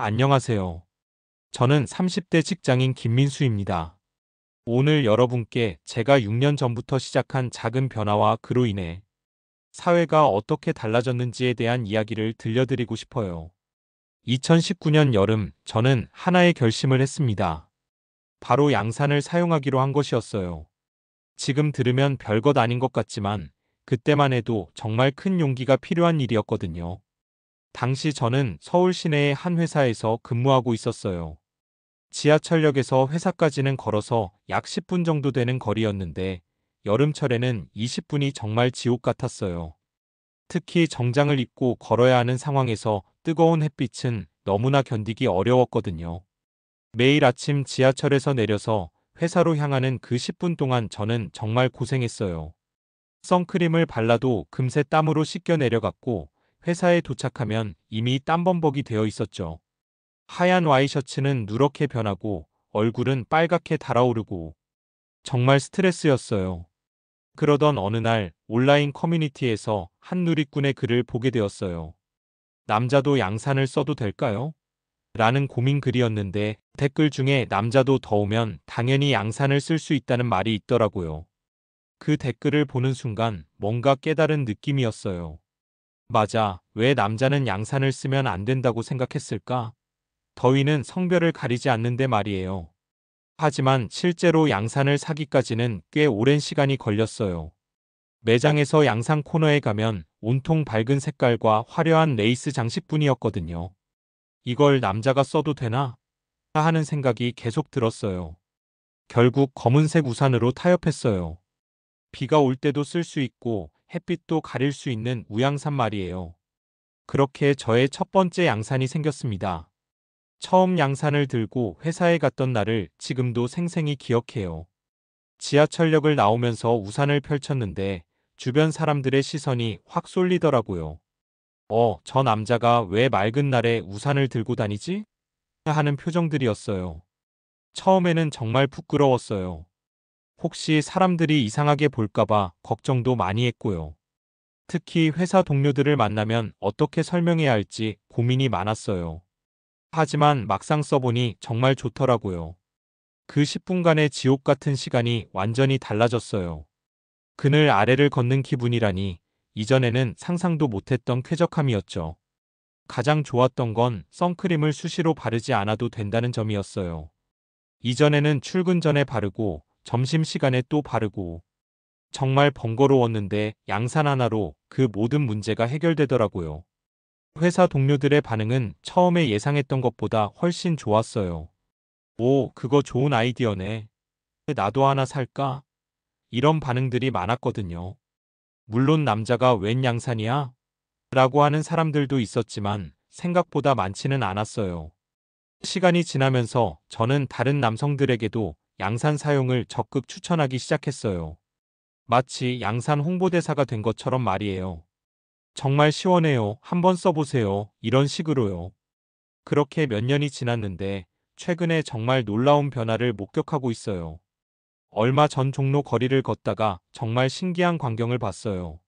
안녕하세요. 저는 30대 직장인 김민수입니다. 오늘 여러분께 제가 6년 전부터 시작한 작은 변화와 그로 인해 사회가 어떻게 달라졌는지에 대한 이야기를 들려드리고 싶어요. 2019년 여름, 저는 하나의 결심을 했습니다. 바로 양산을 사용하기로 한 것이었어요. 지금 들으면 별것 아닌 것 같지만, 그때만 해도 정말 큰 용기가 필요한 일이었거든요. 당시 저는 서울 시내의 한 회사에서 근무하고 있었어요. 지하철역에서 회사까지는 걸어서 약 10분 정도 되는 거리였는데, 여름철에는 20분이 정말 지옥 같았어요. 특히 정장을 입고 걸어야 하는 상황에서 뜨거운 햇빛은 너무나 견디기 어려웠거든요. 매일 아침 지하철에서 내려서 회사로 향하는 그 10분 동안 저는 정말 고생했어요. 선크림을 발라도 금세 땀으로 씻겨 내려갔고, 회사에 도착하면 이미 땀범벅이 되어 있었죠. 하얀 와이셔츠는 누렇게 변하고 얼굴은 빨갛게 달아오르고 정말 스트레스였어요. 그러던 어느 날 온라인 커뮤니티에서 한 누리꾼의 글을 보게 되었어요. 남자도 양산을 써도 될까요? 라는 고민 글이었는데, 댓글 중에 남자도 더우면 당연히 양산을 쓸 수 있다는 말이 있더라고요. 그 댓글을 보는 순간 뭔가 깨달은 느낌이었어요. 맞아, 왜 남자는 양산을 쓰면 안 된다고 생각했을까? 더위는 성별을 가리지 않는데 말이에요. 하지만 실제로 양산을 사기까지는 꽤 오랜 시간이 걸렸어요. 매장에서 양산 코너에 가면 온통 밝은 색깔과 화려한 레이스 장식뿐이었거든요. 이걸 남자가 써도 되나? 하는 생각이 계속 들었어요. 결국 검은색 우산으로 타협했어요. 비가 올 때도 쓸 수 있고 햇빛도 가릴 수 있는 우양산 말이에요. 그렇게 저의 첫 번째 양산이 생겼습니다. 처음 양산을 들고 회사에 갔던 날을 지금도 생생히 기억해요. 지하철역을 나오면서 우산을 펼쳤는데 주변 사람들의 시선이 확 쏠리더라고요. 저 남자가 왜 맑은 날에 우산을 들고 다니지? 하는 표정들이었어요. 처음에는 정말 부끄러웠어요. 혹시 사람들이 이상하게 볼까봐 걱정도 많이 했고요. 특히 회사 동료들을 만나면 어떻게 설명해야 할지 고민이 많았어요. 하지만 막상 써보니 정말 좋더라고요. 그 10분간의 지옥 같은 시간이 완전히 달라졌어요. 그늘 아래를 걷는 기분이라니, 이전에는 상상도 못했던 쾌적함이었죠. 가장 좋았던 건 선크림을 수시로 바르지 않아도 된다는 점이었어요. 이전에는 출근 전에 바르고 점심시간에 또 바르고 정말 번거로웠는데, 양산 하나로 그 모든 문제가 해결되더라고요. 회사 동료들의 반응은 처음에 예상했던 것보다 훨씬 좋았어요. 오, 그거 좋은 아이디어네. 나도 하나 살까? 이런 반응들이 많았거든요. 물론 남자가 웬 양산이야? 라고 하는 사람들도 있었지만 생각보다 많지는 않았어요. 시간이 지나면서 저는 다른 남성들에게도 양산 사용을 적극 추천하기 시작했어요. 마치 양산 홍보대사가 된 것처럼 말이에요. 정말 시원해요. 한번 써보세요. 이런 식으로요. 그렇게 몇 년이 지났는데 최근에 정말 놀라운 변화를 목격하고 있어요. 얼마 전 종로 거리를 걷다가 정말 신기한 광경을 봤어요.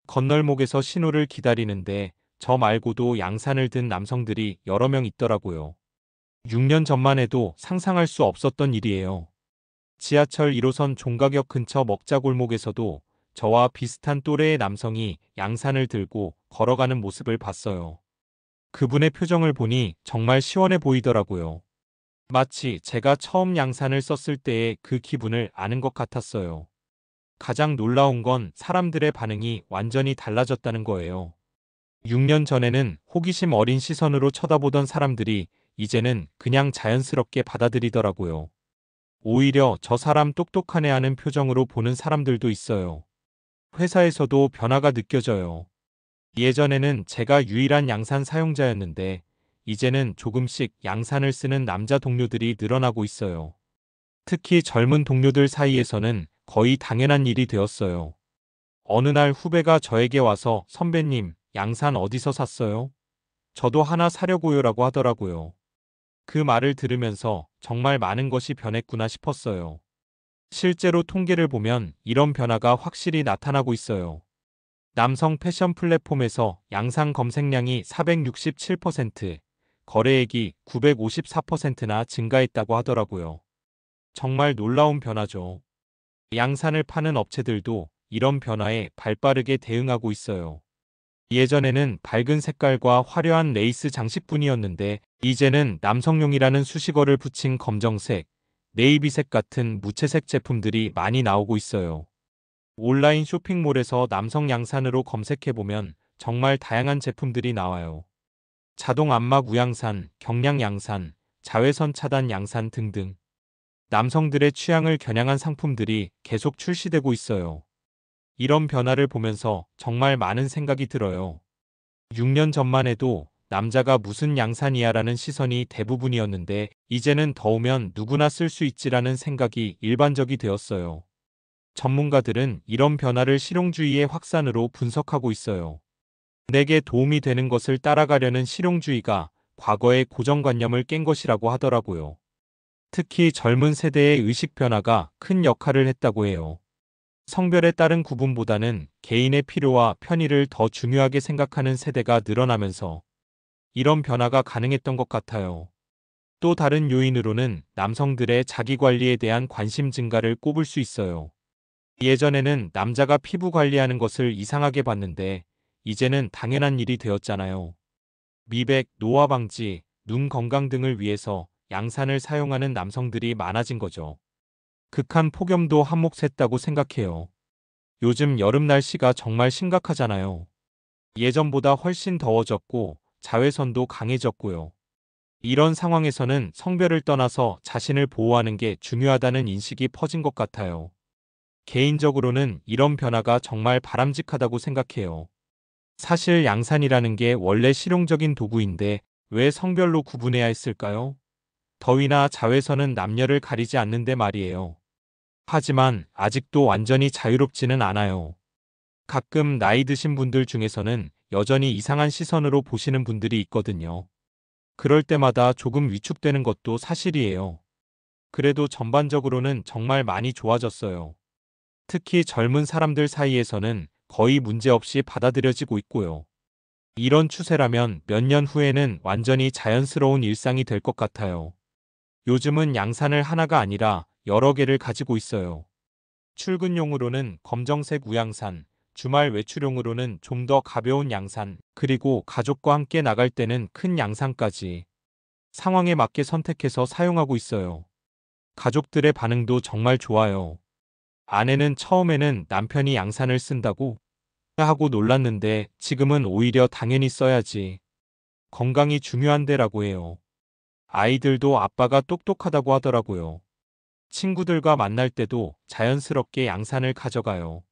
건널목에서 신호를 기다리는데 저 말고도 양산을 든 남성들이 여러 명 있더라고요. 6년 전만 해도 상상할 수 없었던 일이에요. 지하철 1호선 종각역 근처 먹자골목에서도 저와 비슷한 또래의 남성이 양산을 들고 걸어가는 모습을 봤어요. 그분의 표정을 보니 정말 시원해 보이더라고요. 마치 제가 처음 양산을 썼을 때의 그 기분을 아는 것 같았어요. 가장 놀라운 건 사람들의 반응이 완전히 달라졌다는 거예요. 6년 전에는 호기심 어린 시선으로 쳐다보던 사람들이 이제는 그냥 자연스럽게 받아들이더라고요. 오히려 저 사람 똑똑하네 하는 표정으로 보는 사람들도 있어요. 회사에서도 변화가 느껴져요. 예전에는 제가 유일한 양산 사용자였는데, 이제는 조금씩 양산을 쓰는 남자 동료들이 늘어나고 있어요. 특히 젊은 동료들 사이에서는 거의 당연한 일이 되었어요. 어느 날 후배가 저에게 와서 선배님, 양산 어디서 샀어요? 저도 하나 사려고요라고 하더라고요. 그 말을 들으면서 정말 많은 것이 변했구나 싶었어요. 실제로 통계를 보면 이런 변화가 확실히 나타나고 있어요. 남성 패션 플랫폼에서 양산 검색량이 467%, 거래액이 954%나 증가했다고 하더라고요. 정말 놀라운 변화죠. 양산을 파는 업체들도 이런 변화에 발빠르게 대응하고 있어요. 예전에는 밝은 색깔과 화려한 레이스 장식뿐이었는데 이제는 남성용이라는 수식어를 붙인 검정색, 네이비색 같은 무채색 제품들이 많이 나오고 있어요. 온라인 쇼핑몰에서 남성 양산으로 검색해보면 정말 다양한 제품들이 나와요. 자동 안막 우양산, 경량 양산, 자외선 차단 양산 등등. 남성들의 취향을 겨냥한 상품들이 계속 출시되고 있어요. 이런 변화를 보면서 정말 많은 생각이 들어요. 6년 전만 해도 남자가 무슨 양산이야라는 시선이 대부분이었는데 이제는 더우면 누구나 쓸 수 있지라는 생각이 일반적이 되었어요. 전문가들은 이런 변화를 실용주의의 확산으로 분석하고 있어요. 내게 도움이 되는 것을 따라가려는 실용주의가 과거의 고정관념을 깬 것이라고 하더라고요. 특히 젊은 세대의 의식 변화가 큰 역할을 했다고 해요. 성별에 따른 구분보다는 개인의 필요와 편의를 더 중요하게 생각하는 세대가 늘어나면서 이런 변화가 가능했던 것 같아요. 또 다른 요인으로는 남성들의 자기관리에 대한 관심 증가를 꼽을 수 있어요. 예전에는 남자가 피부 관리하는 것을 이상하게 봤는데 이제는 당연한 일이 되었잖아요. 미백, 노화 방지, 눈 건강 등을 위해서 양산을 사용하는 남성들이 많아진 거죠. 극한 폭염도 한몫했다고 생각해요. 요즘 여름 날씨가 정말 심각하잖아요. 예전보다 훨씬 더워졌고 자외선도 강해졌고요. 이런 상황에서는 성별을 떠나서 자신을 보호하는 게 중요하다는 인식이 퍼진 것 같아요. 개인적으로는 이런 변화가 정말 바람직하다고 생각해요. 사실 양산이라는 게 원래 실용적인 도구인데 왜 성별로 구분해야 했을까요? 더위나 자외선은 남녀를 가리지 않는데 말이에요. 하지만 아직도 완전히 자유롭지는 않아요. 가끔 나이 드신 분들 중에서는 여전히 이상한 시선으로 보시는 분들이 있거든요. 그럴 때마다 조금 위축되는 것도 사실이에요. 그래도 전반적으로는 정말 많이 좋아졌어요. 특히 젊은 사람들 사이에서는 거의 문제없이 받아들여지고 있고요. 이런 추세라면 몇 년 후에는 완전히 자연스러운 일상이 될 것 같아요. 요즘은 양산을 하나가 아니라 여러 개를 가지고 있어요. 출근용으로는 검정색 우양산, 주말 외출용으로는 좀 더 가벼운 양산, 그리고 가족과 함께 나갈 때는 큰 양산까지 상황에 맞게 선택해서 사용하고 있어요. 가족들의 반응도 정말 좋아요. 아내는 처음에는 남편이 양산을 쓴다고 하고 놀랐는데 지금은 오히려 당연히 써야지. 건강이 중요한데라고 해요. 아이들도 아빠가 똑똑하다고 하더라고요. 친구들과 만날 때도 자연스럽게 양산을 가져가요.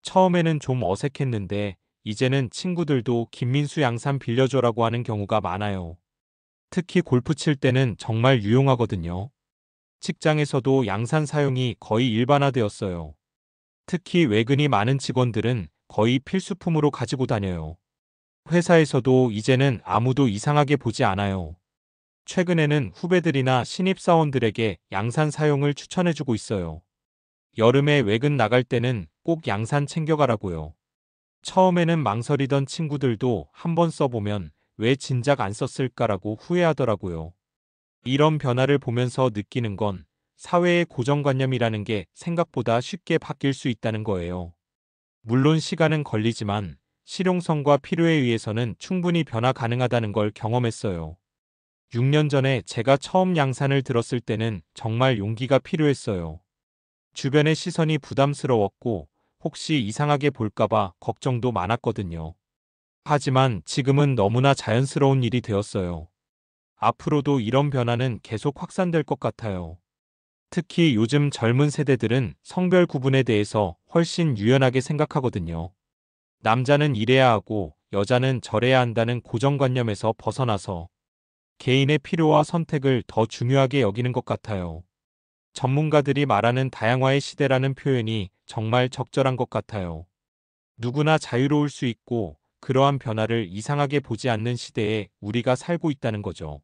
처음에는 좀 어색했는데 이제는 친구들도 김민수 양산 빌려줘라고 하는 경우가 많아요. 특히 골프 칠 때는 정말 유용하거든요. 직장에서도 양산 사용이 거의 일반화되었어요. 특히 외근이 많은 직원들은 거의 필수품으로 가지고 다녀요. 회사에서도 이제는 아무도 이상하게 보지 않아요. 최근에는 후배들이나 신입사원들에게 양산 사용을 추천해주고 있어요. 여름에 외근 나갈 때는 꼭 양산 챙겨가라고요. 처음에는 망설이던 친구들도 한번 써보면 왜 진작 안 썼을까라고 후회하더라고요. 이런 변화를 보면서 느끼는 건 사회의 고정관념이라는 게 생각보다 쉽게 바뀔 수 있다는 거예요. 물론 시간은 걸리지만 실용성과 필요에 의해서는 충분히 변화 가능하다는 걸 경험했어요. 6년 전에 제가 처음 양산을 들었을 때는 정말 용기가 필요했어요. 주변의 시선이 부담스러웠고 혹시 이상하게 볼까봐 걱정도 많았거든요. 하지만 지금은 너무나 자연스러운 일이 되었어요. 앞으로도 이런 변화는 계속 확산될 것 같아요. 특히 요즘 젊은 세대들은 성별 구분에 대해서 훨씬 유연하게 생각하거든요. 남자는 이래야 하고 여자는 저래야 한다는 고정관념에서 벗어나서 개인의 필요와 선택을 더 중요하게 여기는 것 같아요. 전문가들이 말하는 다양화의 시대라는 표현이 정말 적절한 것 같아요. 누구나 자유로울 수 있고 그러한 변화를 이상하게 보지 않는 시대에 우리가 살고 있다는 거죠.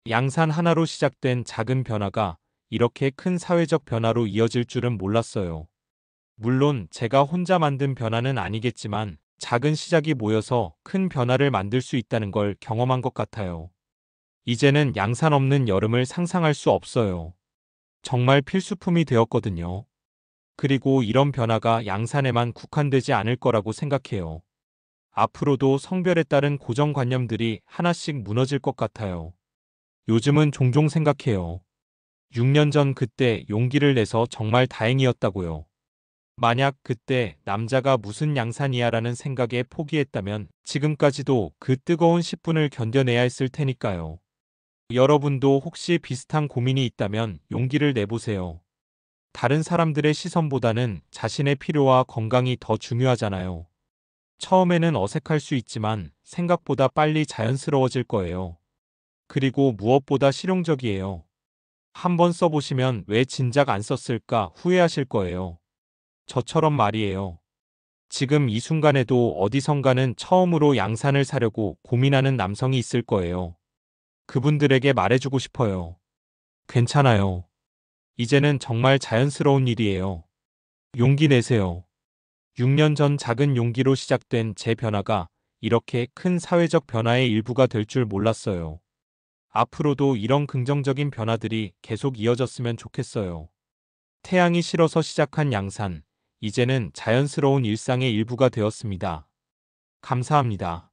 양산 하나로 시작된 작은 변화가 이렇게 큰 사회적 변화로 이어질 줄은 몰랐어요. 물론 제가 혼자 만든 변화는 아니겠지만 작은 시작이 모여서 큰 변화를 만들 수 있다는 걸 경험한 것 같아요. 이제는 양산 없는 여름을 상상할 수 없어요. 정말 필수품이 되었거든요. 그리고 이런 변화가 양산에만 국한되지 않을 거라고 생각해요. 앞으로도 성별에 따른 고정관념들이 하나씩 무너질 것 같아요. 요즘은 종종 생각해요. 6년 전 그때 용기를 내서 정말 다행이었다고요. 만약 그때 남자가 무슨 양산이야 라는 생각에 포기했다면 지금까지도 그 뜨거운 10분을 견뎌내야 했을 테니까요. 여러분도 혹시 비슷한 고민이 있다면 용기를 내보세요. 다른 사람들의 시선보다는 자신의 필요와 건강이 더 중요하잖아요. 처음에는 어색할 수 있지만 생각보다 빨리 자연스러워질 거예요. 그리고 무엇보다 실용적이에요. 한번 써보시면 왜 진작 안 썼을까 후회하실 거예요. 저처럼 말이에요. 지금 이 순간에도 어디선가는 처음으로 양산을 사려고 고민하는 남성이 있을 거예요. 그분들에게 말해주고 싶어요. 괜찮아요. 이제는 정말 자연스러운 일이에요. 용기 내세요. 6년 전 작은 용기로 시작된 제 변화가 이렇게 큰 사회적 변화의 일부가 될 줄 몰랐어요. 앞으로도 이런 긍정적인 변화들이 계속 이어졌으면 좋겠어요. 태양이 싫어서 시작한 양산, 이제는 자연스러운 일상의 일부가 되었습니다. 감사합니다.